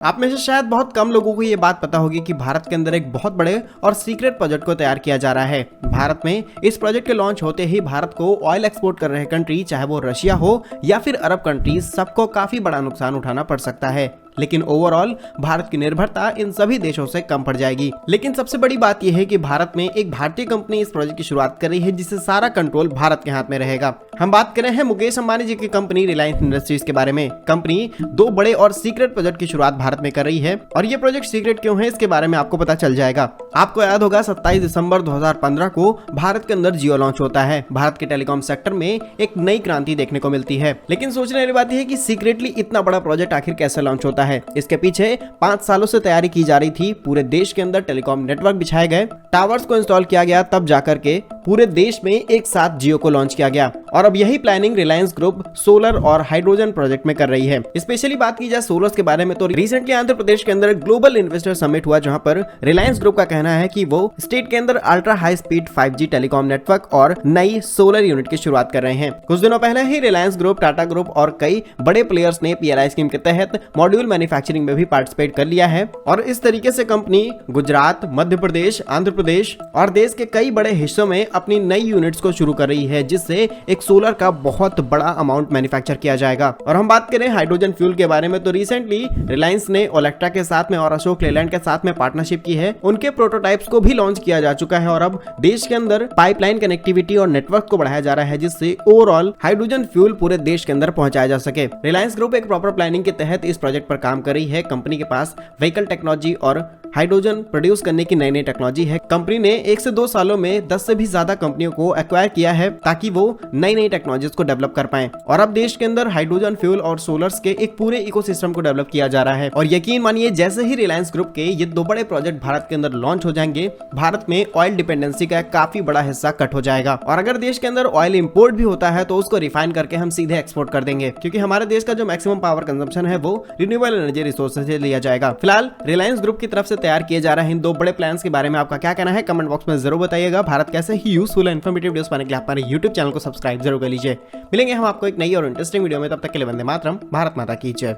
आप में से शायद बहुत कम लोगों को ये बात पता होगी कि भारत के अंदर एक बहुत बड़े और सीक्रेट प्रोजेक्ट को तैयार किया जा रहा है। भारत में इस प्रोजेक्ट के लॉन्च होते ही भारत को ऑयल एक्सपोर्ट कर रहे कंट्री, चाहे वो रशिया हो या फिर अरब कंट्रीज, सबको काफी बड़ा नुकसान उठाना पड़ सकता है। लेकिन ओवरऑल भारत की निर्भरता इन सभी देशों से कम पड़ जाएगी। लेकिन सबसे बड़ी बात यह है कि भारत में एक भारतीय कंपनी इस प्रोजेक्ट की शुरुआत कर रही है, जिससे सारा कंट्रोल भारत के हाथ में रहेगा। हम बात कर रहे हैं मुकेश अंबानी जी की कंपनी रिलायंस इंडस्ट्रीज के बारे में। कंपनी दो बड़े और सीक्रेट प्रोजेक्ट की शुरुआत भारत में कर रही है, और ये प्रोजेक्ट सीक्रेट क्यों है इसके बारे में आपको पता चल जाएगा। आपको याद होगा 27 दिसंबर 2015 को भारत के अंदर जियो लॉन्च होता है। भारत के टेलीकॉम सेक्टर में एक नई क्रांति देखने को मिलती है। लेकिन सोचने वाली बात यह है कि सीक्रेटली इतना बड़ा प्रोजेक्ट आखिर कैसे लॉन्च होता है। इसके पीछे 5 सालों से तैयारी की जा रही थी। पूरे देश के अंदर टेलीकॉम नेटवर्क बिछाए गए, टावर्स को इंस्टॉल किया गया, तब जाकर के पूरे देश में एक साथ जियो को लॉन्च किया गया। और अब यही प्लानिंग रिलायंस ग्रुप सोलर और हाइड्रोजन प्रोजेक्ट में कर रही है। स्पेशली बात की जाए सोलर के बारे में तो रिसेंटली आंध्र प्रदेश के अंदर ग्लोबल इन्वेस्टर समिट हुआ, जहां पर रिलायंस ग्रुप का कहना है कि वो स्टेट के अंदर ultra high speed 5G telecom network और नई सोलर यूनिट की शुरुआत कर रहे हैं। कुछ दिनों पहले ही रिलायंस ग्रुप, टाटा ग्रुप और कई बड़े प्लेयर्स ने PLI स्कीम के तहत मॉड्यूल मैन्युफैक्चरिंग में भी पार्टिसिपेट कर लिया है। और इस तरीके से कंपनी गुजरात, मध्य प्रदेश, आंध्र प्रदेश और देश के कई बड़े हिस्सों में अपनी नई यूनिट्स को शुरू कर रही है, जिससे एक सोलर का बहुत बड़ा अमाउंट मैन्युफैक्चर किया जाएगा। और हम बात करें हाइड्रोजन फ्यूल के बारे में तो रिसेंटली रिलायंस ने ओलेक्ट्रा के साथ में और अशोक लेलैंड के साथ में पार्टनरशिप की है। उनके प्रोटोटाइप्स को भी लॉन्च किया जा चुका है, और अब देश के अंदर पाइपलाइन कनेक्टिविटी और नेटवर्क को बढ़ाया जा रहा है, जिससे ओवरऑल हाइड्रोजन फ्यूल पूरे देश के अंदर पहुंचाया जा सके। रिलायंस ग्रुप एक प्रॉपर प्लानिंग के तहत इस प्रोजेक्ट पर काम कर रही है। कंपनी के पास व्हीकल टेक्नोलॉजी और हाइड्रोजन प्रोड्यूस करने की नई टेक्नोलॉजी है। कंपनी ने 1 से 2 सालों में 10 से भी ज्यादा कंपनियों को एक्वायर किया है, ताकि वो नई टेक्नोलॉजीज को डेवलप कर पाएं। और अब देश के अंदर हाइड्रोजन फ्यूल और सोलर्स के एक पूरे इकोसिस्टम को डेवलप किया जा रहा है। और यकीन मानिए, जैसे ही रिलायंस ग्रुप के ये 2 बड़े प्रोजेक्ट भारत के अंदर लॉन्च हो जाएंगे, भारत में ऑयल डिपेंडेंसी का काफी बड़ा हिस्सा कट हो जाएगा। और अगर देश के अंदर ऑयल इंपोर्ट भी होता है तो उसको रिफाइन करके हम सीधे एक्सपोर्ट कर देंगे, क्योंकि हमारे देश का जो मैक्सिमम पावर कंजम्पशन है वो रिन्यूएबल एनर्जी रिसोर्सेज से लिया जाएगा। फिलहाल रिलायंस ग्रुप की तरफ से तैयार किए जा रहे हैं इन 2 बड़े प्लान्स के बारे में आपका क्या कहना है, कमेंट बॉक्स में जरूर बताइएगा। भारत कैसे ही यूजफुल और इन्फॉर्मेटिव वीडियोस पाने के लिए हमारे YouTube चैनल को सब्सक्राइब जरूर कर लीजिए। मिलेंगे हम आपको एक नई और इंटरेस्टिंग वीडियो में, तब तक के लिए वंदे मातरम, भारत माता की जय।